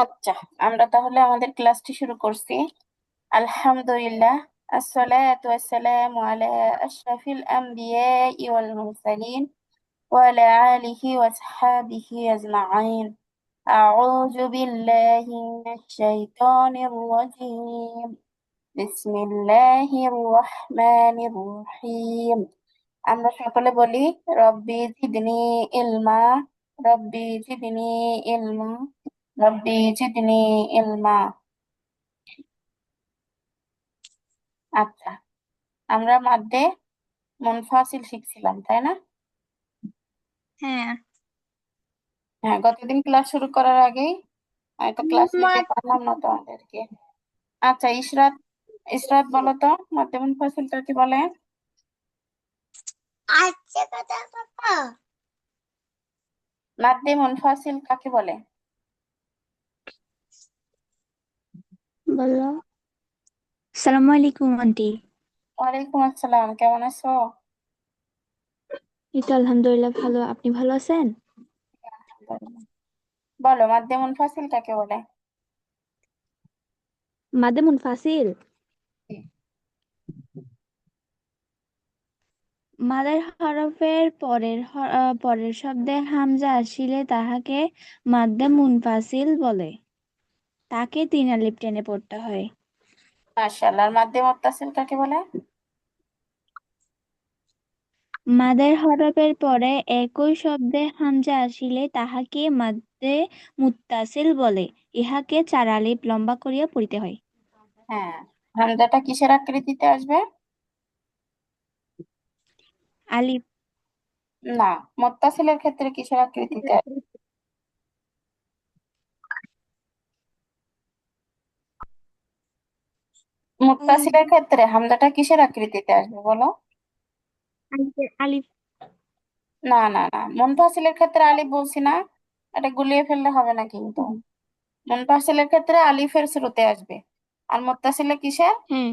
আচ্ছা, আমরা তাহলে আমাদের ক্লাসটি শুরু করছি। আলহামদুলিল্লাহ, আসসালাতু ওয়াসসালামু আলা আশরাফিল আমবিয়াই ওয়াল মুরসালিন ওয়া আলা আলিহি ওয়া সাহবিহি আজমাইন। আউযু বিল্লাহি মিনাশ শাইতানির রাজীম। বিসমিল্লাহির রহমানির রহিম। আমরা সকলে বলি, রব্বি জিদনি ইলমা, রব্বি জিদনি ইলমা, রব্বি জিদনি ইলমা। আচ্ছা, আমরা মাদ্দে মুনফাসিল শিখছিলাম, তাই না? হ্যাঁ, হ্যাঁ, গতদিন ক্লাস শুরু করার আগেই আমি তো ক্লাস নিতে পারলাম না তোমাদেরকে। আচ্ছা, ইশরাত, ইশরাত বলো তো মাদ্দে মুনফাসিলটা কি বলে? আচ্ছা কথা কথা মাদ্দে মুনফাসিল কাকে বলে? বলো। আসসালামু আলাইকুম আন্টি। ওয়ালাইকুম আসসালাম, কেমন আছো? এই তো আলহামদুলিল্লাহ ভালো, আপনি ভালো আছেন? বলো, মাদ্দে মুনফাসিল কাকে বলে? মাদে মুনফাসিল মাদের হরফের পরের শব্দে হামজা আসিলে তাহাকে মাদ্দে মুনফাসিল বলে। তাকে তিন আলিফ টেনে পড়তে হয়। মাশাআল্লাহ। আর মাদ্দে মুত্তাসিল কাকে বলে? মাদের হরফের পরে একই শব্দে হামজা আসিলে তাহাকে মাদ্দে মুত্তাসিল বলে। ইহাকে চার আলিফ লম্বা করিয়া পড়িতে হয়। হ্যাঁ, হামজাটা কিসের আকৃতিতে আসবে? আলিফ। না, মুত্তাসিলের ক্ষেত্রে কিসের আকৃতিতে আসবে? মুত্তাসিলের ক্ষেত্রে হামজাটা কিসের আকৃতিতে আসবে বলো? আলিফ। না না না, মুনফাসিলের ক্ষেত্রে আলিফ বলছি না, এটা গুলিয়ে ফেললে হবে না কিন্তু। মুনফাসিলের ক্ষেত্রে আলিফের শুরুতে আসবে, আর মুত্তাসিলে কিসের? হ্যাঁ,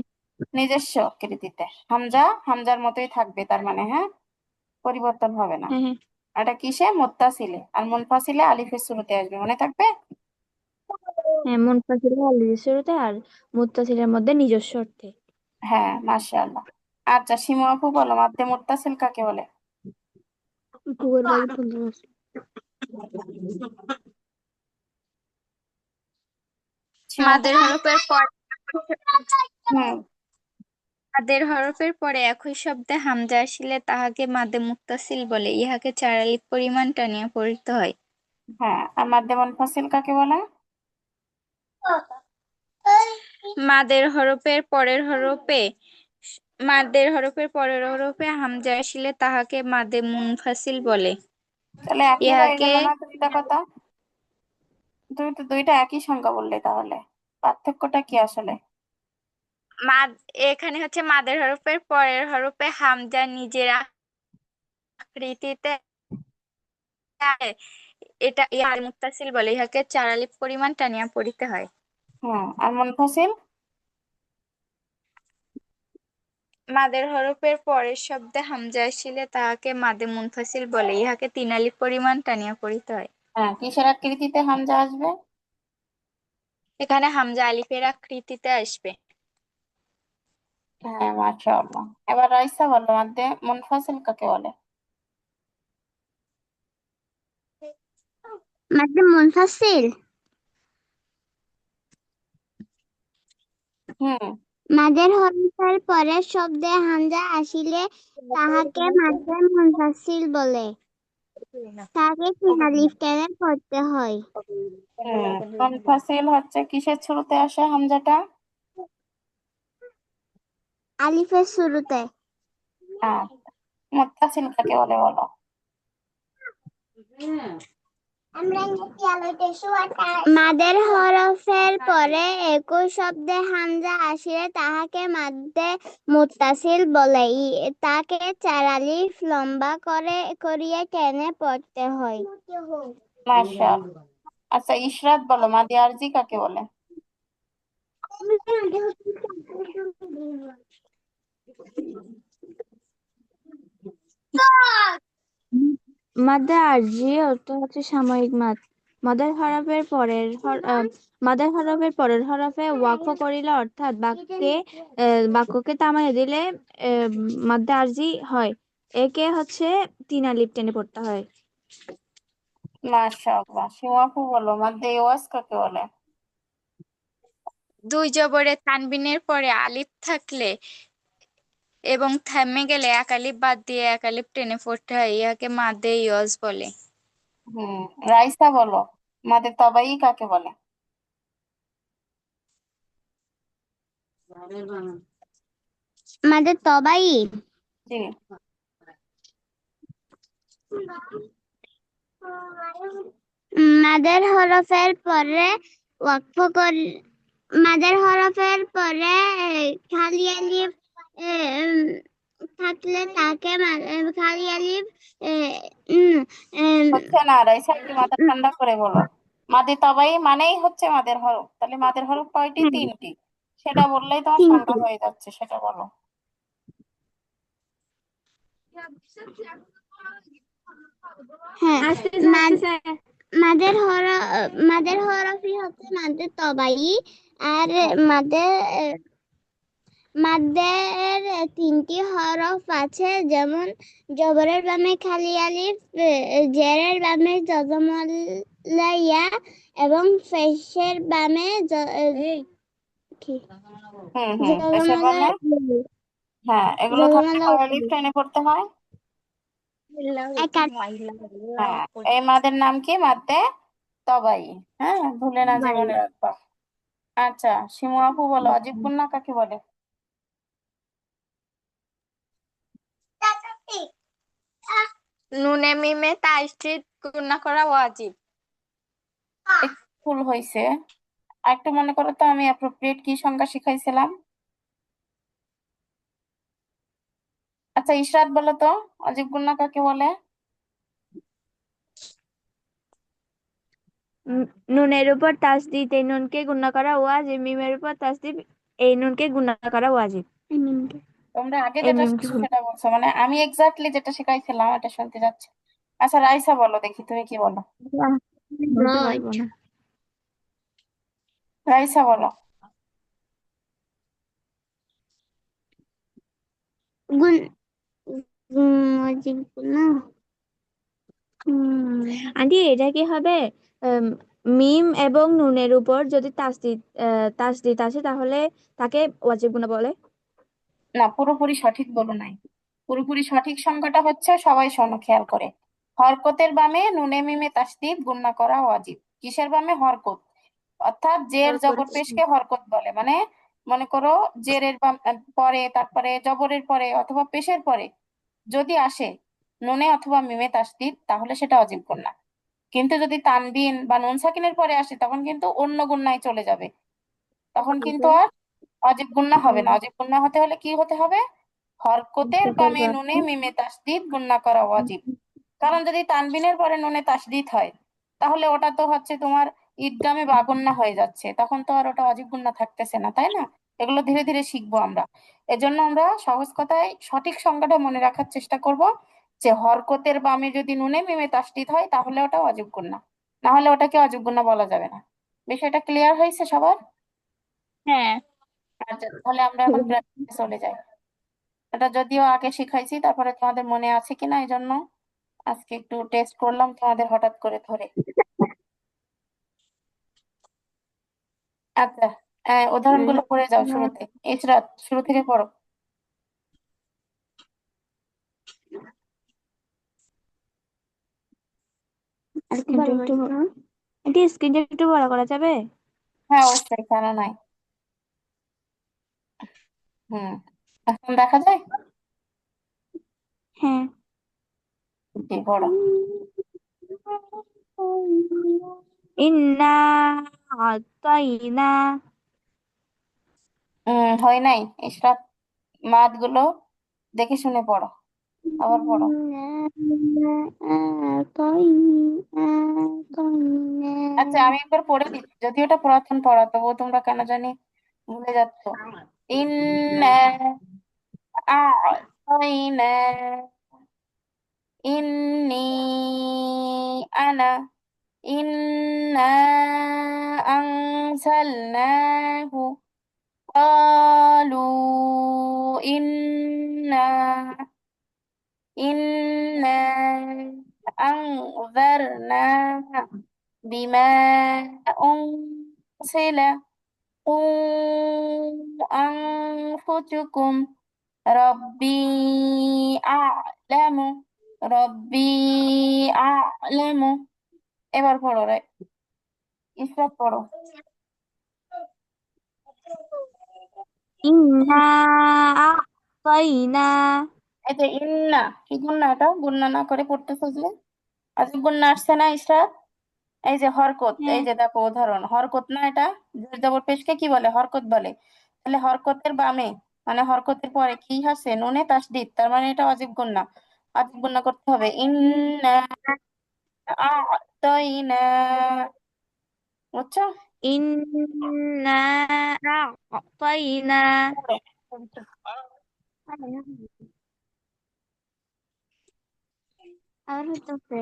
নিজস্ব আকৃতিতে হামজা হামজার মতোই থাকবে, তার মানে হ্যাঁ, পরিবর্তন হবে না। হ্যাঁ, হ্যাঁ, এটা কিসে? মুত্তাসিলে। আর মুনফাসিলে আলিফের শুরুতে আসবে, মনে থাকবে। হ্যাঁ, মুনফাসিল আলিফের শুরুতে আর মুত্তাসিলের মধ্যে নিজস্ব অর্থে। হ্যাঁ, মাশাআল্লাহ। আচ্ছা, শিমু আপু বলো, মাদ্দে মুত্তাসিল কাকে বলে? ভূগোল বাড়ি বন্ধু আছে। শিমু আপু। মাদের হরফের পর হুম। মাদের হরফের পরে একই শব্দে হামজা আসিলে তাহাকে মাদে মুত্তাসিল বলে। ইহাকে চার আলিফ পরিমাণ টানিয়া পড়িতে হয়। হ্যাঁ, আর মাদ্দে মুনফাসিল কাকে বলে? মাদের হরফের পরের হরফে মাদের হরফের পরের হরফে হামজা আসিলে তাহাকে মাদে মুনফাসিল বলে। তাহলে একই হয়ে ইহাকে গেল না দুইটা কথা? তুমি তো দুইটা একই সংখ্যা বললে, তাহলে পার্থক্যটা কি আসলে? মাদ এখানে হচ্ছে মাদের হরফের পরের হরফে হামজা নিজের আকৃতিতে আয়। এটা ইহার মুত্তাসিল বলে। ইহাকে চার আলিফ পরিমাণ টানিয়া পড়িতে হয়। হ্যাঁ, আর মুনফাসিল? মাদের হরফের পরের শব্দে হামজা আসিলে তাহাকে মাদে মুনফাসিল বলে। ইহাকে তিন আলিফ পরিমাণ টানিয়া পড়িতে হয়। হ্যাঁ, কিসের আকৃতিতে হামজা আসবে? এখানে হামজা আলিফের আকৃতিতে আসবে। হ্যাঁ, মাশাআল্লাহ। এবার রাইসা বলো, মাদ্দে মুনফাসিল কাকে বলে? মাদে মুনফাসিল হুম। মাদের হরফের পরের শব্দে হামজা আসিলে তাহাকে মাদে মুনফাসিল বলে। তাকে তিন আলিফ টেনে পড়তে হয়। হুম, মুনফাসিল হচ্ছে কিসের শুরুতে আসে হামজাটা? আলিফের শুরুতে। আচ্ছা, মুত্তাসিল কাকে বলে বলো? মাদের হরফের পরে একই শব্দে হামজা আসিলে তাহাকে মাদে মুত্তাসিল বলে। তাকে চার আলিফ লম্বা করিয়া টেনে পড়তে হয়। মাশাআল্লাহ। আচ্ছা, ইশরাত বলো, মাদি আরজি কাকে বলে? মাদ্দা আরজি অর্থ হচ্ছে সাময়িক মাদ। মাদার হরফের পরের মাদার হরফের পরের হরফে ওয়াকফ করিলে অর্থাৎ বাক্যকে থামাইয়া দিলে মাদ্দা আরজি হয়। একে হচ্ছে তিন আলিফ টেনে পড়তে হয়। মাশাআল্লাহ। শিমাপু বলো, মাদ্দে ওয়াজ কাকে বলে? দুই জবরে তানবিনের পরে আলিফ থাকলে এবং থেমে গেলে এক আলিফ বাদ দিয়ে এক আলিফ টেনে পড়তে হয়, ইহাকে মাদ্দে ইওয়াজ বলে। হুম। রাইসা বলো, মাদ্দে তবাই কাকে বলে? মাদের তবাই জি। মাদের হরফের পরে ওয়াকফ কর মাদের হরফের পরে খালি আলিফ থাকলে তাকে খালি আলিফ হচ্ছে না রাইসা, একটু মাথা ঠান্ডা করে বলো। মাদে তবাই মানেই হচ্ছে মাদের হরফ, তাহলে মাদের হরফ কয়টি? তিনটি। সেটা বললেই তোমার তিনটি। সংজ্ঞা হয়ে যাচ্ছে, সেটা বলো। হ্যাঁ, আসতেছে আসতেছে। মাদের হর মাদের হরফই হচ্ছে মাদের তবাই। আর মাদের মাদের তিনটি হরফ আছে, যেমন জবরের বামে খালি আলিফ, জেরের বামে জজমলা ইয়া এবং পেশের বামে কি হুম হুম, পেশের জজমলা বামে। হ্যাঁ, এগুলো থাকলে জজমলা কয় আলিফ টেনে পড়তে হয়? এক হ্যাঁ, এই মাদের নাম কি? মাদ্দে তবাই। হ্যাঁ, ভুলে না যে, বাই। মনে রাখবা। আচ্ছা, শিমু আপু বলো, অজীব গুন্না কাকে বলে? নুনে মিমে তাসদীদ গুণা করা ওয়াজিব। একটু ভুল হয়েছে। আরেকটু মনে করো তো, আমি অ্যাপ্রোপ্রিয়েট কি সংজ্ঞা শিখাইছিলাম? আচ্ছা, ইশরাত বলো তো, অজীব গুন্না কাকে বলে? নুনের উপর তাসদিদ এই নুনকে গুণা করা ওয়াজিব। মিমের উপর তাসদিদ এই নুনকে গুণা করা ওয়াজিব। তোমরা আগে এই যেটা মিমকে শিখছো সেটা বলছো, মানে আমি এক্স্যাক্টলি যেটা শিখাইছিলাম এটা শুনতে যাচ্ছে। আচ্ছা, রাইসা বলো দেখি, তুমি কি বলো? বলতে পারবো না। রাইসা বলো। গুণ না। আন্টি এটা কি হবে? উম, মিম এবং নুনের উপর যদি তাসদিদ আসে তাহলে তাকে ওয়াজিব গুণা বলে। না, পুরোপুরি সঠিক বলো নাই। পুরোপুরি সঠিক সংখ্যাটা হচ্ছে, সবাই শোনো খেয়াল করে। হরকতের বামে নুনে মিমে তাসদিদ গুণনা করা ওয়াজিব। কিসের বামে? হরকত। অর্থাৎ জের জবর পেশকে হরকত বলে। মানে মনে করো, জেরের পরে, তারপরে জবরের পরে অথবা পেশের পরে যদি আসে নুনে অথবা মিমে তাসদিদ, তাহলে সেটা অজীব গুণনা। কিন্তু যদি তানবিন বা নুন সাকিনের পরে আসে, তখন কিন্তু অন্য গুণনায় চলে যাবে। তখন কিন্তু আর অজীব গুণনা হবে না। অজীব গুণনা হতে হলে কি হতে হবে? হরকতের বামে নুনে মিমে তাসদিদ গুণনা করা ওয়াজিব। কারণ যদি তানবিনের পরে নুনে তাসদিদ হয়, তাহলে ওটা তো হচ্ছে তোমার ঈদগামে বা গুণনা হয়ে যাচ্ছে, তখন তো আর ওটা অজীব গুণনা থাকতেছে না, তাই না? এগুলো ধীরে ধীরে শিখবো আমরা। এজন্য আমরা সহজ কথায় সঠিক সংজ্ঞাটা মনে রাখার চেষ্টা করব, যে হরকতের বামে যদি নুনে মিমে তাসদিদ হয় তাহলে ওটা অজীব গুণনা, না হলে ওটাকে অজীব গুণনা বলা যাবে না। বিষয়টা ক্লিয়ার হয়েছে সবার? হ্যাঁ। আচ্ছা, তাহলে আমরা এখন প্র্যাকটিসে চলে যাই। এটা যদিও আগে শিখাইছি, তারপরে তোমাদের মনে আছে কিনা এই জন্য আজকে একটু টেস্ট করলাম তোমাদের হঠাৎ করে ধরে। আচ্ছা, উদাহরণগুলো পড়ে যাও শুরুতে। ইসরাত, শুরু থেকে পড়ো। আন্টি স্ক্রিনটা একটু বড় করা যাবে? হ্যাঁ, অবশ্যই, কেন নাই। হুম, এখন দেখা যায়? হ্যাঁ। জি, পড়ো। ইন্না আতাইনা। হয় নাই ইসরাত। মাদ গুলো দেখে শুনে পড়ো, আবার পড়ো। আচ্ছা, আমি একবার পড়ে দিচ্ছি, যদি ওটা পুরাতন পড়া, তবুও তোমরা কেন জানি ভুলে যাচ্ছ। ইন্না আ'তাইনা। ইন্নি আনা, ইন্না আনসালনাহু, ক্বালু ইন্না আনজারনা বিমা উনসিলা قوا أنفسكم ربي أعلم ربي أعلم এবার পড়ো রে, ইসরাত পড়ো। ইন্না আ'তাইনা। এই যে ইন্না, কি গুন্না, এটা গুন্না না করে পড়তেছো যে, আজব গুন্না আসছে না ইসরাত? এই যে হরকত, এই হ্যাঁ। যে দেখো উদাহরণ, হরকত না এটা, জের জবর পেশকে কি বলে, হরকত বলে। তাহলে হরকতের বামে, মানে হরকতের পরে কি আছে, নুনে তাসদিদ, তার মানে এটা অজীব গুন্না। অজীব গুন্না করতে হবে, ইন্না আ'তাইনা, বুঝছো? ইন্না আ'তাইনা। আর হইতেছে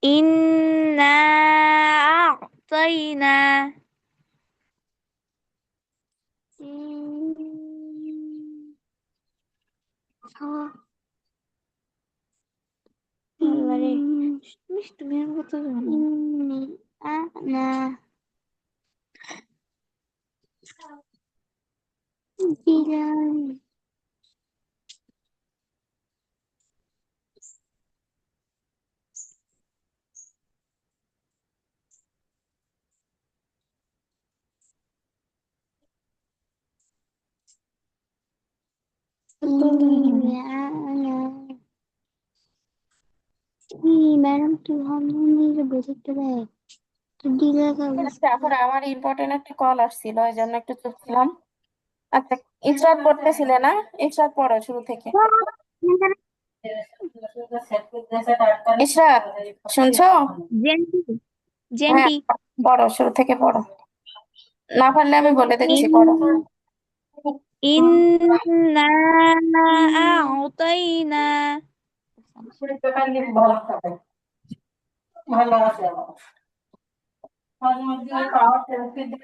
ইন্না আ'তাইনা। আল্লাহরে, মিষ্টি মেয়ের মতো জানো। ইন্নি আনা বিরিয়ানি। ম্যাডাম তুই হামনি বুঝতে পারে তুই দিলে আচ্ছা, এখন আমার ইম্পর্টেন্ট একটা কল আসছিল, এই জন্য একটু চুপ ছিলাম। আচ্ছা, ইসরাত পড়তেছিলে না? ইসরাত পড়ো শুরু থেকে। ইসরাত, শুনছো? জেন্টি হ্যাঁ, জেন্টি। পড়ো শুরু থেকে পড়ো, না পারলে আমি বলে দিচ্ছি, পড়ো। ইন্না আ'তাইনা।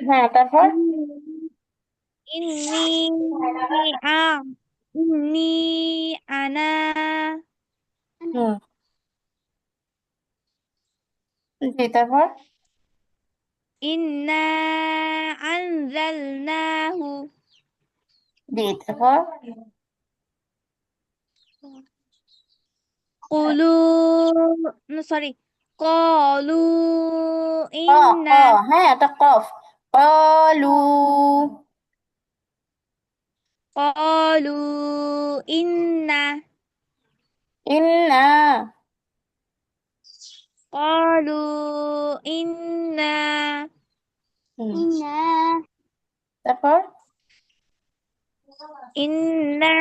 হ্যাঁ, তারপর ইন্নি আ ইন্নি আনা হুম, জি, তারপর ইন্না আনজালনাহু। জি, তারপর কুলু, সরি, কলু ক, ক, ইন্না হ্যাঁ এটা কফ, কলু কলু ইন্না ইন্না, কলু ইন্না হুম, ইন্না তারপর ইন্না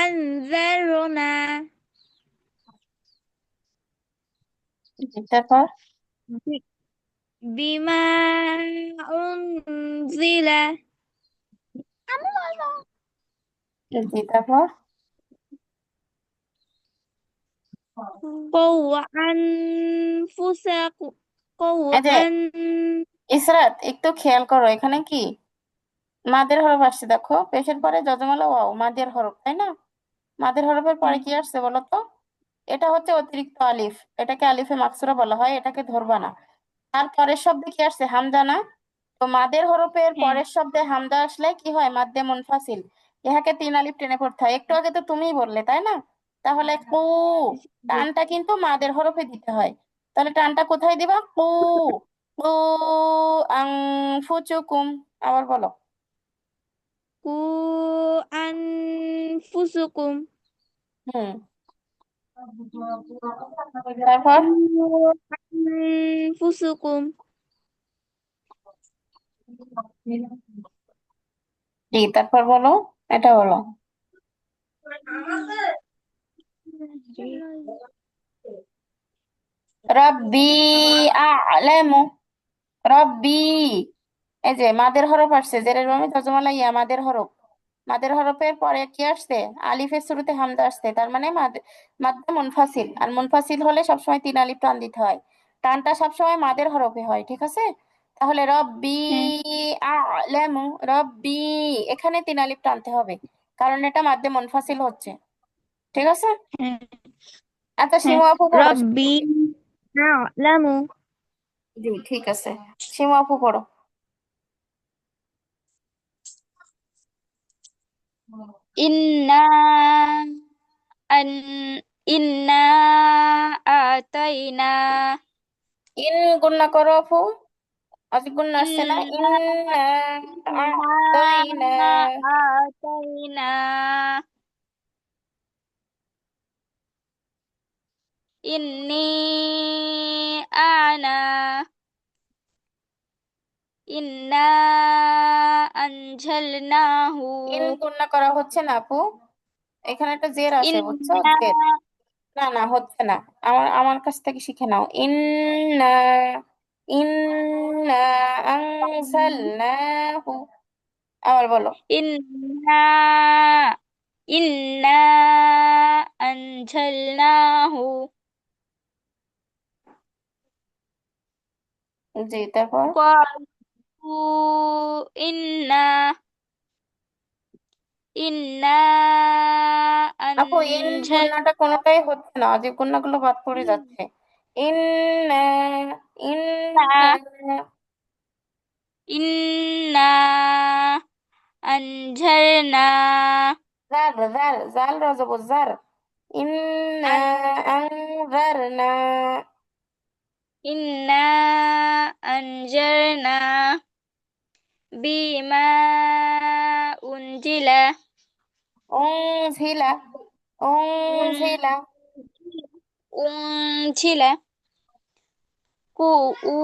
আনজারনা জি, তারপর বিমা উনজিলা জি, তারপর কৌ আনফুসাকু কৌ এই যে আন ইসরাত, একটু খেয়াল করো, এখানে কি মাদের হরফ আসছে, দেখো পেশের পরে যজমালা ওয়াও, মাদের হরফ, তাই না? মাদের হরফের পরে কি আসছে বলো তো? এটা হচ্ছে অতিরিক্ত আলিফ, এটাকে আলিফে মাকসুরা বলা হয়, এটাকে ধরবা না। আর পরের শব্দে কি আসছে, হামজা না? তো মাদের হরফের হ্যাঁ। পরের শব্দে হামজা আসলে কি হয়, মাদ্দে মুনফাসিল, ইহাকে তিন আলিফ টেনে পড়তে হয়, একটু আগে তো তুমিই বললে, তাই না? তাহলে কু, টানটা কিন্তু মাদের হরফে দিতে হয়। তাহলে টানটা কোথায় দিবা, কু, কু আনফুচুকুম, আবার বলো। কু আনফুসুকুম হুম, তারপর আনফুসুকুম জি, তারপর বলো, এটা বলো। রব্বি আ'লামু, রব্বি, এই যে মাদের হরফ আসছে, জেরের বামে যজমালা ইয়া, মাদের হরফ, মাদের হরফের পরে কি আসছে? আলিফের শুরুতে হামজা আসছে, তার মানে মাদ্দে মুনফাসিল। আর মুনফাসিল হলে সবসময় 3 আলিফ টান দিতে হয়। টানটা সবসময় মাদের হরফে হয়, ঠিক আছে? তাহলে রব্বি হ্যাঁ আ'লামু, রব্বি, এখানে 3 আলিফ টানতে হবে, কারণ এটা মাদ্দে মুনফাসিল হচ্ছে, ঠিক আছে? হ্যাঁ আচ্ছা, হ্যাঁ শিমু আপু পড়ো। রব্বি আ'লামু জি, ঠিক আছে, শিমু আপু পড়ো। ইন্না আন ইন্না আতাইনা ইন গুণনা করো আপু, আজ গুণনা আসছে না। ইন্না ইন্না আ'তাইনা, ইন্না আতাইনা ইন্নি আনা ইন্না আনজালনাহু ইন গুণনা করা হচ্ছে না আপু, এখানে একটা জের আসে, বুঝছো? ইন্না জের। না না, হচ্ছে না। আমার আমার কাছ থেকে শিখে নাও। ইন্না, ইন্না আনজালনাহু, আবার বলো। ইন্না ইন্না আনজালনাহু জি, তারপর? ক্বালু ইন্না ইন্না আপু, ইন আনজালনা গুণনাটা কোনোটাই হচ্ছে না, অজীব গুণনাগুলো বাদ পড়ে যাচ্ছে। ইন্না, ইন্না, ইন্না আনজালনা জার, জার, জাল রজব জার। ইন্না আনজারনা, ইন্না আনজালনা বিমা উনজিলা উনজিলা, উনজিলা, উনজিলা কু উ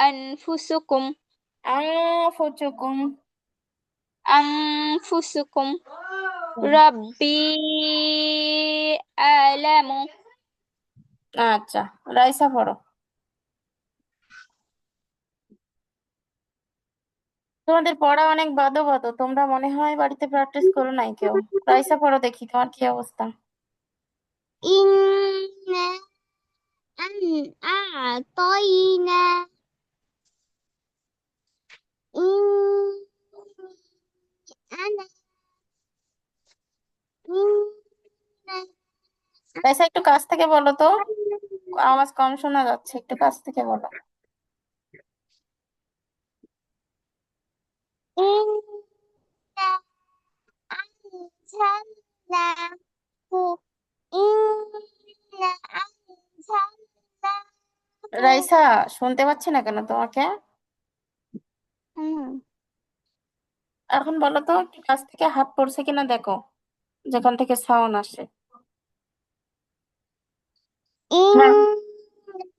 আনফুসুকুম আনফুসুকুম। আনফুসুকুম রাব্বি আলামু আচ্ছা, রাইসা পড়ো। তোমাদের পড়া অনেক বাদো বাদো, তোমরা মনে হয় বাড়িতে প্র্যাকটিস করো নাই কেউ। রাইসা পড়ো, দেখি তোমার কি অবস্থা। إنا أن أعطينا إن أنا إن রাইসা, একটু কাছ থেকে বলো তো, আওয়াজ কম শোনা যাচ্ছে, একটু কাছ থেকে বলো। إنا أنزلناه إنا أنزلناه রাইসা, শুনতে পাচ্ছি না কেন তোমাকে? এখন বলো তো, একটু কাছ থেকে হাত পড়ছে কিনা দেখো, যেখান থেকে সাউন্ড আসে। হ্যাঁ,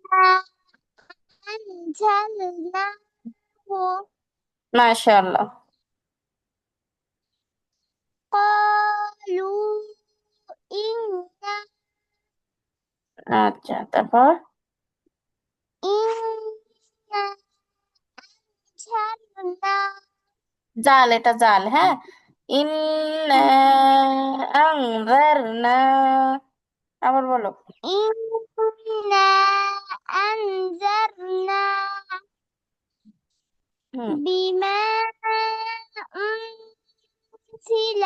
إنا أنزلناه মাশাআল্লাহ। قالوا إنا আচ্ছা, তারপর? إنا أنزلناه জাল, এটা জাল, হ্যাঁ। ইন্না আনজারনা, আবার বলো। إنا أنذرنا হুম। بما أنزل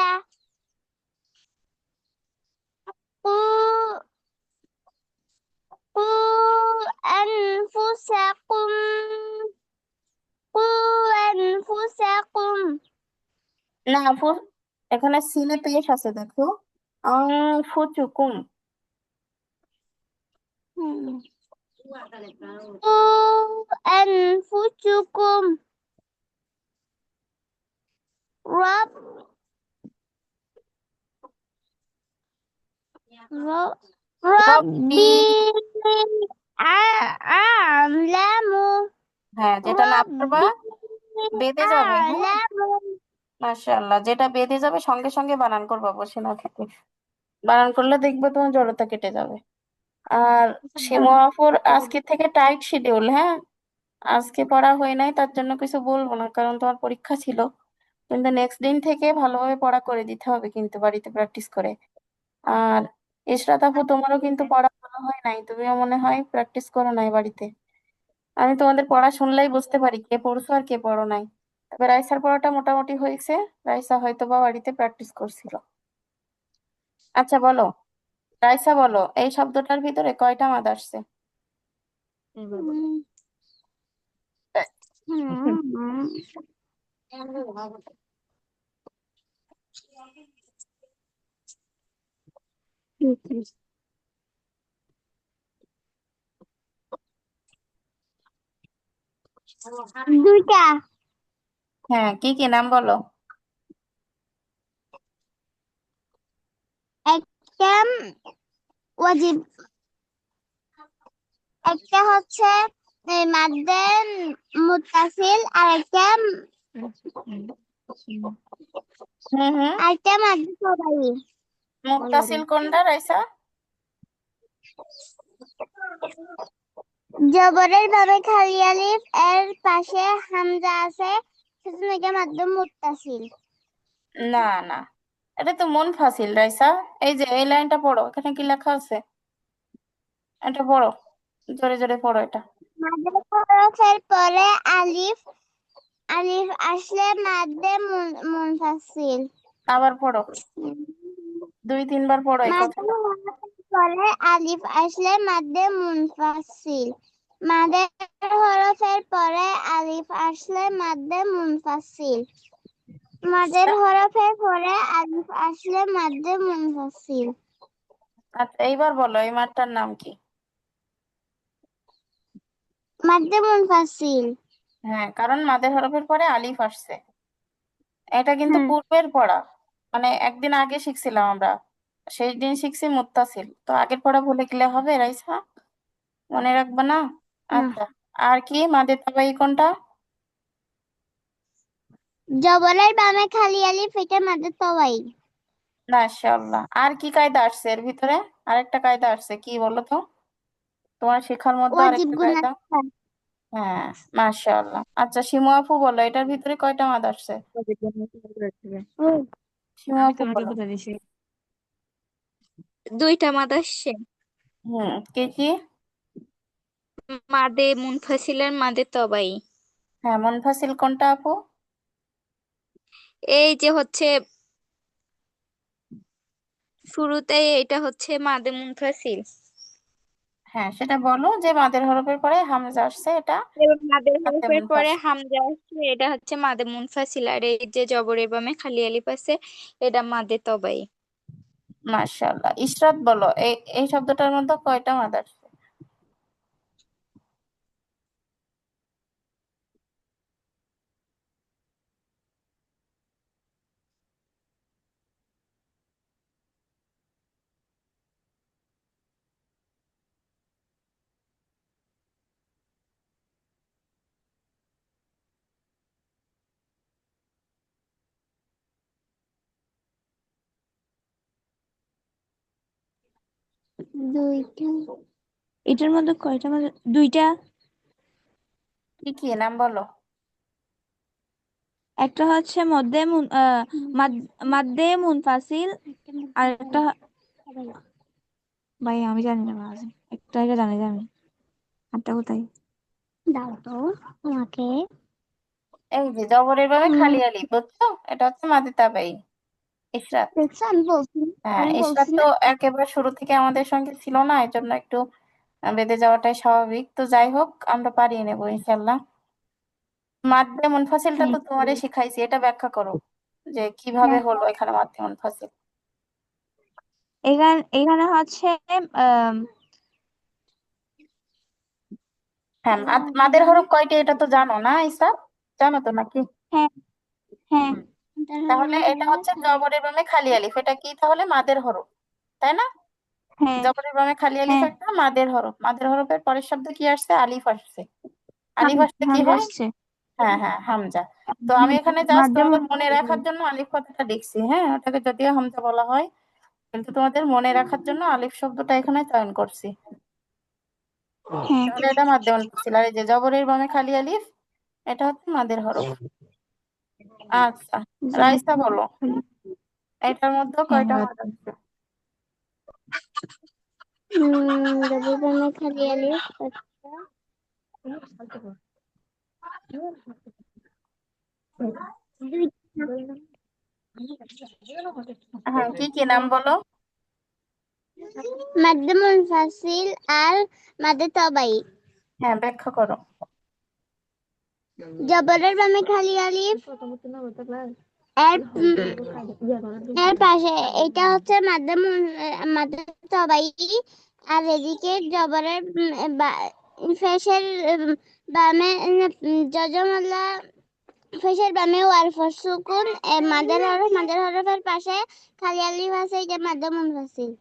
قوا قوا أنفسكم قوا أنفسكم না আপু, এখানে সিনে পেশ আছে, দেখো। আনফুসুকুম। قوا أنفسكم رب رب রব্বি, ربي أعلم হ্যাঁ, যেটা না পারবা ربي বেঁধে যাবে, হ্যাঁ। أعلم মাশাআল্লাহ, যেটা বেঁধে যাবে সঙ্গে সঙ্গে বানান করবা, বসে না থেকে। বানান করলে দেখবে তোমার জড়তা কেটে যাবে। আর শিমু আপুর আজকে থেকে টাইট শিডিউল, হ্যাঁ। আজকে পড়া হয় নাই, তার জন্য কিছু বলবো না, কারণ তোমার পরীক্ষা ছিল। কিন্তু নেক্সট দিন থেকে ভালোভাবে পড়া করে দিতে হবে কিন্তু বাড়িতে প্র্যাকটিস করে। আর ইশরাত আপু, তোমারও কিন্তু পড়া ভালো হয় নাই, তুমিও মনে হয় প্র্যাকটিস করো নাই বাড়িতে। আমি তোমাদের পড়া শুনলেই বুঝতে পারি কে পড়ছো আর কে পড়ো নাই। তবে রাইসার পড়াটা মোটামুটি হয়েছে, রাইসা হয়তো বা বাড়িতে প্র্যাকটিস করছিল। আচ্ছা বলো, রাইসা বলো, এই শব্দটার ভিতরে কয়টা মাদ আসছে? উম, হুম, দুইটা। হ্যাঁ, কি কি নাম বলো? একটা ওয়াজিব, একটা হচ্ছে মাদ্দে মুত্তাসিল, আর একটা হুম। মাদ্দে তবাই। মুত্তাসিল কোনটা রাইসা? জবরের ভাবে খালি আলিফ এর পাশে হামজা আছে, সেজন্য এটা মাদ্দে মুত্তাসিল। না না, এটা তো মুনফাসিল রাইসা। এই যে এই লাইনটা পড়ো, এখানে কি লেখা আছে? এটা পড়ো, জোরে জোরে পড়ো এটা। মাদ্দে হরফের পরে আলিফ আসলে মাদ্দে মুনফাসিল। আবার পড়ো, 2-3 বার পড়ো এই মাদ্দে কথাটা। হরফের পরে আলিফ আসলে মাদ্দে মুনফাসিল। মাদ্দে হরফের পরে আলিফ আসলে মাদ্দে মুনফাসিল। মাদ্দের হরফের পরে আলিফ আসলে মাদ্দে মুনফাসিল। আচ্ছা এইবার বলো, এই মাঠটার নাম কি? মাদ্দে মুনফাসিল। হ্যাঁ, কারণ মাদের হরফের পরে আলিফ আসছে। এটা কিন্তু হ্যাঁ, পূর্বের পড়া, মানে একদিন আগে শিখছিলাম আমরা, সেই দিন শিখছি মুত্তাসিল, তো আগের পড়া ভুলে গেলে হবে রাইসা? মনে রাখবে না? না। আচ্ছা, আর কি মাদের তাবাই কোনটা? জবরের বামে খালি আলিফ, এটা মাদ্দে তবাই। মাশাআল্লাহ। আর কি কায়দা আসছে এর ভিতরে? আরেকটা কায়দা আসছে, কি বলো তো? তোমার শেখার মধ্যে ওয়াজিব আরেকটা গুনা। কায়দা। হ্যাঁ, মাশাআল্লাহ। আচ্ছা শিমু আপু বলো, এটার ভিতরে কয়টা মাদ আসছে? শিমু আমি আপু তোমাকে বলো। বলে দিছি। দুইটা মাদ আসছে, কি কি? মাদে মুনফাসিল আর মাদে তবাই। হ্যাঁ, মুনফাসিল কোনটা আপু? এই যে হচ্ছে শুরুতে এটা হচ্ছে মাদে মুনফাসিল, হ্যাঁ সেটা বলো, যে মাদের হরফের পরে হামজা আসছে এটা এবং মাদের মাদে হরফের পরে মুনফাসিল। হামজা আসছে, এটা হচ্ছে মাদে মুনফাসিল। আর এই যে জবরের বামে খালি আলিফ আছে, এটা মাদে তবাই। মাশাআল্লাহ। ইশরাত বলো, এই এই শব্দটার মধ্যে কয়টা মাদ আসছে? দুইটা। এটার মধ্যে কয়টা মানে দুইটা। কি কি নাম বলো? একটা হচ্ছে মাদ্দে মুনফাসিল, আর একটা ভাই আমি জানি না বাবা। একটা এটা জানি আমি। আরটা কোথায়? দাও তো আমাকে। এই যে জবরের বামে হুম, খালি আলিফ, বুঝছো? এটা হচ্ছে মাদে তাবাই। ইশরাত। দেখছো, হ্যাঁ, আমি ইশরাত বলছি তো না। একেবারে শুরু থেকে আমাদের সঙ্গে ছিল না, এই জন্য একটু বেঁধে যাওয়াটাই স্বাভাবিক। তো যাই হোক, আমরা পারিয়ে নেবো ইনশাল্লাহ। মাদ্দে মুনফাসিলটা হ্যাঁ, তো তোমারে শিখাইছি, এটা ব্যাখ্যা করো যে কিভাবে হ্যাঁ। হলো এখানে মাদ্দে মুনফাসিল। এখানে হচ্ছে আহ হ্যাঁ, মাদের হরফ কয়টি এটা তো জানো না ইসা? জানো তো নাকি? হ্যাঁ, হ্যাঁ, হুম, তাহলে এটা হচ্ছে জবরের বামে খালি আলিফ, এটা কি তাহলে মাদের হরফ, তাই না? হ্যাঁ, জবরের বামে খালি আলিফ হ্যাঁ। একটা মাদের হরফ, মাদের হরফের পরের শব্দ কি আসছে? আলিফ আসছে। আলিফ আসতে কি হামজা হয়? আসছে। হ্যাঁ হ্যাঁ, হামজা। তো আমি এখানে জাস্ট মাধ্যম। তোমাদের মনে রাখার জন্য আলিফ কথাটা লিখছি, হ্যাঁ, ওটাকে যদিও হামজা বলা হয়, কিন্তু তোমাদের মনে রাখার জন্য আলিফ শব্দটা এখানে চয়ন করছি। হ্যাঁ। তাহলে এটা মাধ্যম মুনফাসিল। আর এই যে জবরের বামে খালি আলিফ, এটা হচ্ছে মাদের হরফ। আচ্ছা, রাইসা বলো, এটার মধ্যে কয়টা হ্যাঁ, মাদ আছে? যদি তুমি খালি আলিফ একটা দুইটা হ্যাঁ, কি কি নাম বলো? মাদ্দে মুনফাসিল আর মাদ্দে তবাই। হ্যাঁ, ব্যাখ্যা করো। জবরের বামে খালি আলিফ এর এর পাশে এটা হচ্ছে মাদ্দে তবাই, আর এদিকে জবরের ফেসের বামে জজমলা ফেসের বামে ওয়ারফর সুকুন মাদের হরফের পাশে খালি আলিফ আছে, এটা মাদ্দে মুনফাসিল।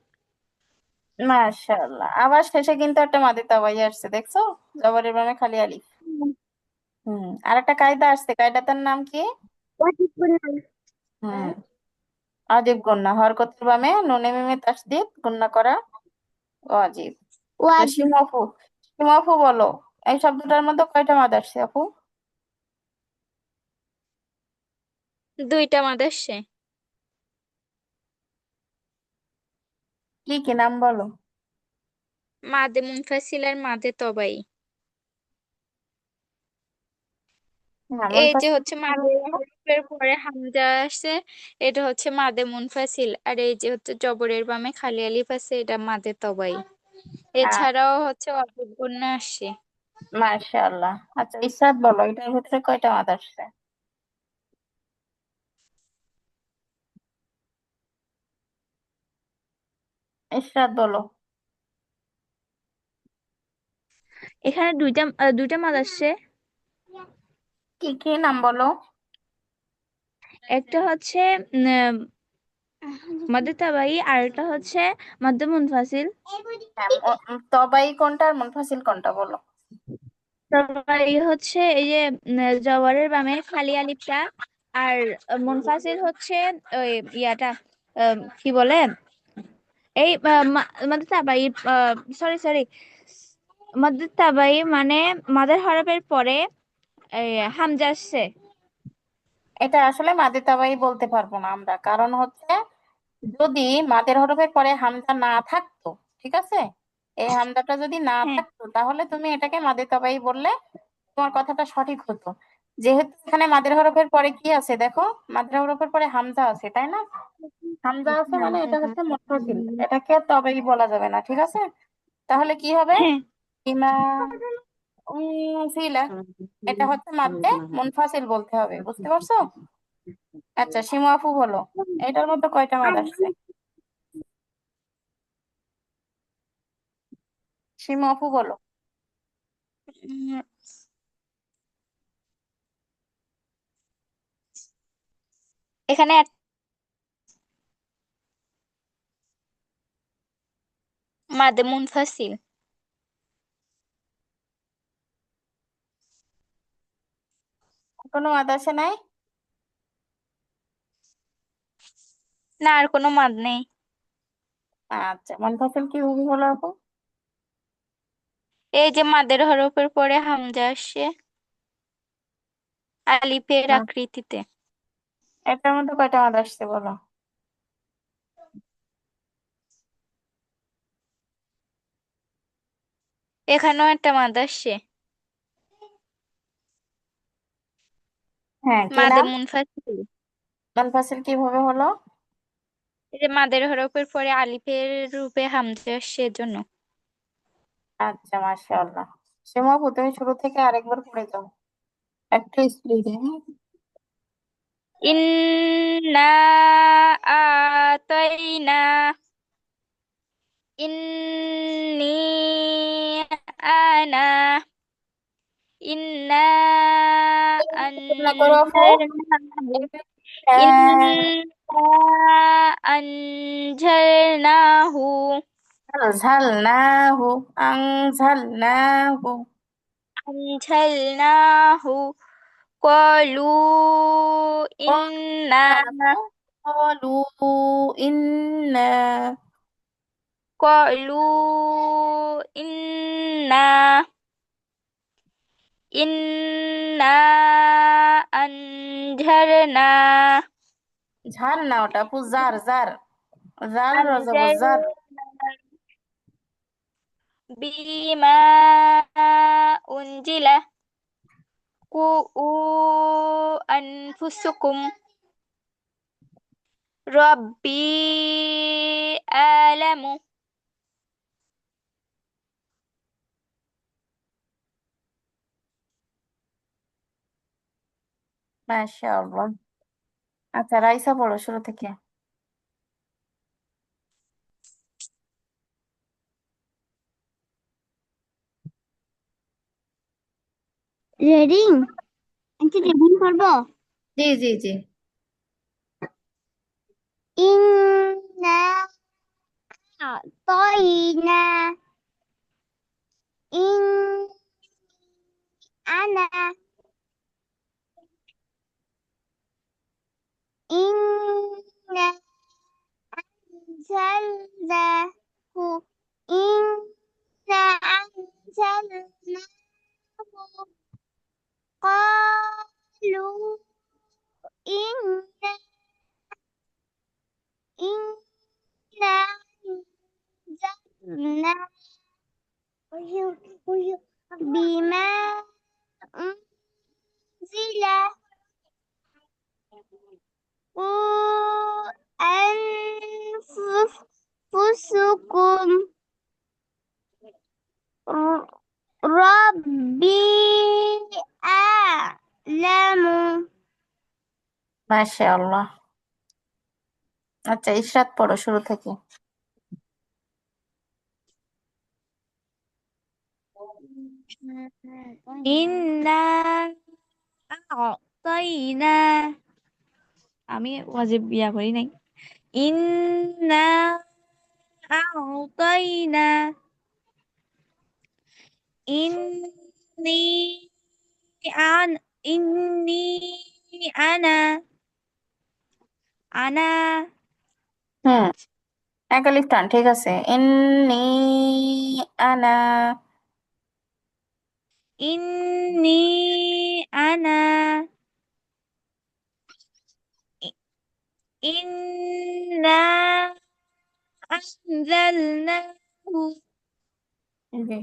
মাশাআল্লাহ, আবার শেষে কিন্তু একটা মাদি তাবাই আসছে, দেখছো? জবরের বামে খালি আলিফ। আর একটা কায়দা আসছে, কায়দাটার নাম কি? হুম, অজীব গুন্না, হরকতের বামে নুনে মিমে তাসদিদ গুন্না করা অজীব। আচ্ছা, ওয়াজিব শিমু আপু বলো, এই শব্দটার মধ্যে কয়টা মাদ আসছে আপু? দুইটা মাদ আসছে। কি কি নাম বলো? মাদে মুনফাসিল আর মাদে তবাই। হ্যাঁ, এই যে মুনফাসিল হচ্ছে কি মাদে বলো? হরফের পরে হামজা আসছে, এটা হচ্ছে মাদে মুনফাসিল। আর এই যে হচ্ছে জবরের বামে খালি আলিফ আছে, এটা মাদে তবাই। হ্যাঁ, এছাড়াও হচ্ছে অজীব গুন্না আসছে। মাশাআল্লাহ। আচ্ছা, ইসরাত বলো, এটার ভিতরে কয়টা মাদ আসছে? ইসরাত বলো। এখানে দুইটা মাদ আসছে। কি কি নাম বলো? একটা হচ্ছে মাদ্দে তাবাই আর একটা হচ্ছে মাদ্দে মুনফাসিল। হ্যাঁ, তবাই কোনটা আর মুনফাসিল কোনটা বলো? তাবাই হচ্ছে এই যে জবরের বামে খালি আলিফটা, আর মুনফাসিল হচ্ছে ওই ইয়াটা কি বলে, এই মাদ্দে তাবাই, সরি সরি, মাদ্দে তাবাই মানে মাদের হরফের পরে হামজা আসছে। এটা আসলে মাদে তাবাই বলতে পারবো না আমরা, কারণ হচ্ছে যদি মাদের হরফের পরে হামজা না থাকতো, ঠিক আছে, এই হামজাটা যদি না হ্যাঁ, থাকতো তাহলে তুমি এটাকে মাদে তাবাই বললে তোমার কথাটা সঠিক হতো। যেহেতু এখানে মাদের হরফের পরে কি আছে দেখো, মাদের হরফের পরে হামজা আছে, তাই না? হামজা আছে মানে এটা হচ্ছে মুনফাসিল, এটাকে তবেই বলা যাবে না, ঠিক আছে? তাহলে কি হবে? হ্যাঁ, ইমা সিলা, এটা হচ্ছে মাদ্দে মুনফাসিল বলতে হবে, বুঝতে পারছো? আচ্ছা, শিমু আপু বলো, এটার মধ্যে কয়টা মাদ আসছে? শিমু আপু বলো। উম, এখানে মাদে মুনফাসিল। কোনো মাদ আসে নাই? না, আর কোনো মাদ নেই। আচ্ছা, মুনফাসিল কিভাবে হলো আপু? এই যে মাদের হরফের পরে হামজা আসছে আলিফের না, আকৃতিতে। এটার মধ্যে কয়টা মাদ আসছে বলো? এখানেও একটা মাদ আসছে, হ্যাঁ, কি মাদে নাম? মুনফাসিল। মুনফাসিল কিভাবে হলো? এই যে মাদের হরফের পরে আলিফের রূপে হামজা আসছে এজন্য। আচ্ছা, মাশাআল্লাহ। শিমু আপু, তুমি শুরু থেকে আরেকবার পড়ে যাও, একটু স্পিডে, হ্যাঁ? ইন্না আতাইনা, ইন্নি আনা, ইন্না না করো আপু। আনজালনাহু, হ্যাঁ, ইন্না আনজালনাহু, ঝালনাহু, আনঝালনাহু। আনজালনাহু, ক্বালু ইন্না, قالوا إنا ক্বালু ইন্না ইন্না আনঝারনা ঝার না, ওটা আপু জার জার, জার রজব জার। আনঝারনা বিমা উনজিলা কু আনফুসুকুম রব্বি আলামু। মাশাআল্লাহ। আচ্ছা, রাইসা পড়ো শুরু থেকে। রেডিং আন্টি রেডিং করবো জি জি জি। ইন্না আতাইনা ইন আনা ইন্না আনজালনাহু ইন্না আনজালনাহু قالوا إنا أنزلنا بما أنزل أنفسكم ربي أعلم মাশাআল্লাহ। আচ্ছা, ইশরাত পড়ো শুরু থেকে। ইন্না আতাইনা, আমি ওয়াজিব বিয়া করি নাই। ইন্না আতাইনা ইন্নি আন ইন্নি আনা আনা হুম, এক আলিফ টান, ঠিক আছে। ইন্নি আনা। ইন্নি আনা ই- ইন্না আনজালনাহু জি।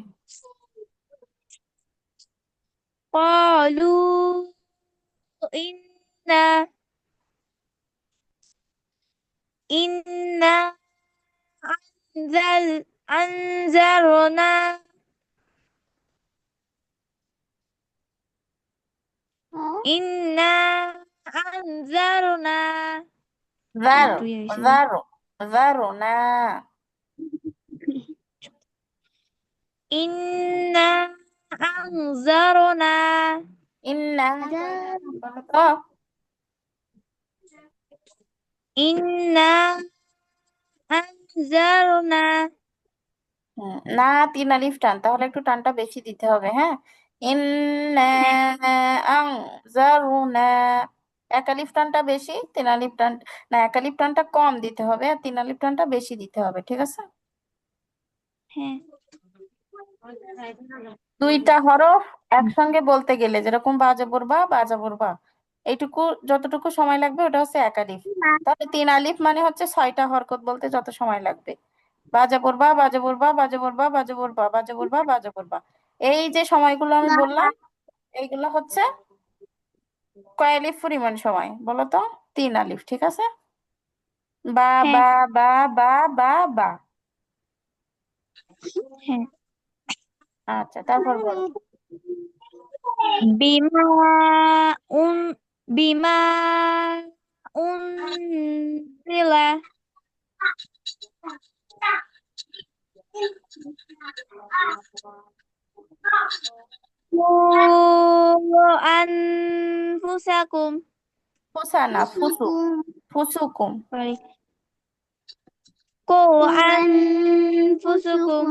ক্বালু ইন্না ইন্না আনজারনা ইন্না আনজারনা জার, দুই হয়েছে। জারু, জারু না। ইন্না আনজারনা ইন্না কয়টা বলো তো? ইন্না আনজারনা না, তিন আলিফ টান, তাহলে একটু টানটা বেশি দিতে হবে, হ্যাঁ। ইন্না আনজারুনা। এক আলিফ টানটা বেশি, তিন আলিফ টান, না, এক আলিফ টানটা কম দিতে হবে আর তিন আলিফ টানটা বেশি দিতে হবে, ঠিক আছে। হ্যাঁ দুইটা হরফ একসঙ্গে বলতে গেলে যেরকম বাজাবর বা বাজাবর বা, এইটুকু যতটুকু সময় লাগবে ওটা হচ্ছে এক আলিফ। তাহলে তিন আলিফ মানে হচ্ছে 6টা হরকত বলতে যত সময় লাগবে। বাজাবর বা বাজাবর বা বাজাবর বা বাজাবর বা বাজাবর বা বাজাবর বা, এই যে সময়গুলো আমি বললাম, এইগুলো হচ্ছে কয় আলিফ পরিমাণ সময় বলো তো? তিন আলিফ, ঠিক আছে। বা হ্যাঁ বা বা বা বা বা। হ্যাঁ আচ্ছা, তারপর বলো। বিমা উন বিমা উনজিলা আনফুসাকুম ফুসা না, ফুসু, ফুসুকুম। সরি কু আনফুসাকুম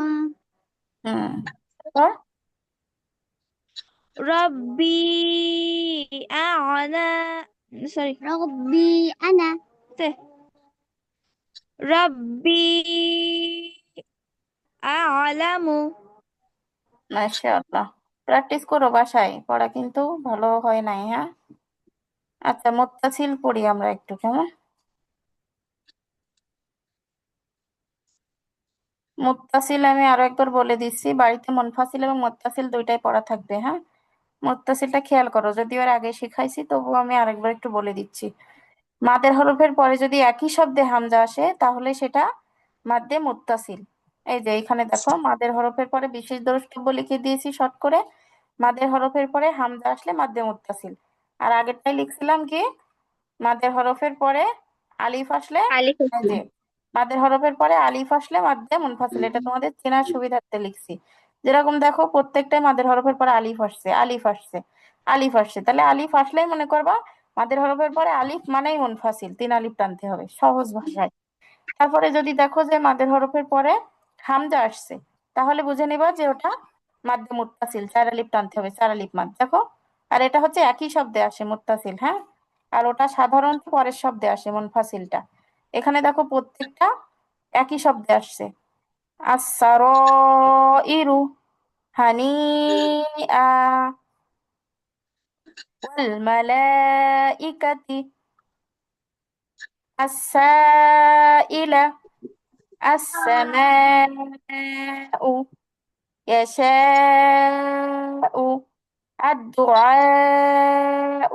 হুম, তারপর রব্বি আ'লা সরি ربي أنا রব্বি আ'লামু মাশাআল্লাহ। প্র্যাকটিস করো বাসায়, পড়া কিন্তু ভালো হয় নাই, হ্যাঁ। আচ্ছা, মুত্তাসিল পড়ি আমরা একটু, কেমন? মুত্তাসিল আমি আরো একবার বলে দিচ্ছি, বাড়িতে মুনফাসিল এবং মুত্তাসিল দুইটাই পড়া থাকবে, হ্যাঁ। মুত্তাসিলটা খেয়াল করো, যদিও এর আগে শিখাইছি তবুও আমি আরেকবার একটু বলে দিচ্ছি। মাদের হরফের পরে যদি একই শব্দে হামজা আসে তাহলে সেটা মাদ্দে মুত্তাসিল। এই যে এখানে দেখো, মাদের হরফের পরে বিশেষ দ্রষ্টব্য লিখে দিয়েছি শর্ট করে। মাদের হরফের পরে হামজা আসলে মাদ্দে মুত্তাসিল। আর আগেরটাই লিখছিলাম কি, মাদের হরফের পরে আলিফ আসলে, আলিফ এই যে মাদের হরফের পরে আলিফ আসলে মাদ্দে মুনফাসিল, এটা তোমাদের চেনার সুবিধার্থে লিখছি। যেরকম দেখো, প্রত্যেকটাই মাদের হরফের পরে আলিফ আসছে, আলিফ আসছে, আলিফ আসছে, তাহলে আলিফ আসলেই মনে করবা মাদের হরফের পরে আলিফ মানেই মুনফাসিল, 3 আলিফ টানতে হবে সহজ ভাষায়। তারপরে যদি দেখো যে মাদের হরফের পরে হামজা আসছে, তাহলে বুঝে নিবা যে ওটা মাদ্দে মুত্তাসিল, 4 আলিফ টানতে হবে, 4 আলিফ মাদ, দেখো। আর এটা হচ্ছে একই শব্দে আসে মুত্তাসিল, হ্যাঁ। আর ওটা সাধারণত পরের শব্দে আসে মুনফাসিলটা। এখানে দেখো প্রত্যেকটা একই শব্দে আসছে। আস-সারাইরু, হানিআ, ওয়াল মালাইকাতি, আস-সাইলা, আস-সামাউ, يشاء، الدعاء،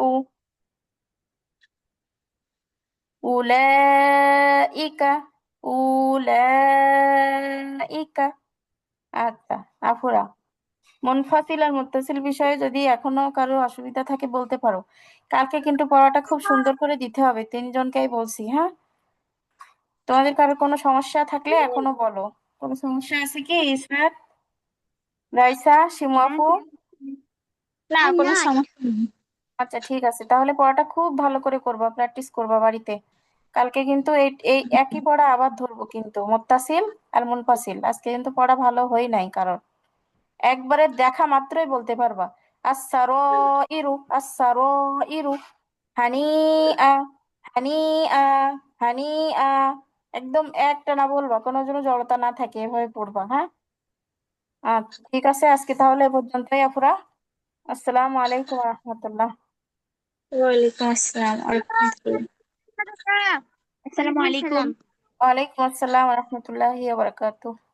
أولئك، أولئك। আচ্ছা আফুরা, মুনফাসিল আর মুত্তাসিল বিষয়ে যদি এখনো কারো অসুবিধা থাকে বলতে পারো। কালকে কিন্তু পড়াটা খুব সুন্দর করে দিতে হবে, 3জনকেই বলছি, হ্যাঁ। তোমাদের কারো কোনো সমস্যা থাকলে এখনো বলো। কোনো সমস্যা আছে কি ইসরাত, রাইসা, শিমু আপু? না, কোনো সমস্যা নেই। আচ্ছা ঠিক আছে, তাহলে পড়াটা খুব ভালো করে করবা, প্র্যাকটিস করবা বাড়িতে। কালকে কিন্তু এই এই একই পড়া আবার ধরবো, কিন্তু মুত্তাসিল আর মুনফাসিল আজকে কিন্তু পড়া ভালো হয় নাই কারণ, একবারে দেখা মাত্রই বলতে পারবা আস-সারাইরু, আস-সারাইরু, হানিআ, হানিআ, হানিআ, একদম একটা না বলবা, কোনো যেন জড়তা না থাকে, এভাবে পড়বা, হ্যাঁ। আচ্ছা ঠিক আছে, আজকে তাহলে এ পর্যন্তই আপুরা। আসসালামু আলাইকুম ওয়া রাহমাতুল্লাহ। ওয়ালাইকুম আসসালাম ওয়া রাহমাতুল্লাহ। আসসালামু আলাইকুম। ওয়ালাইকুম আসসালাম ওয়া রাহমাতুল্লাহি ওয়া বারাকাতুহু।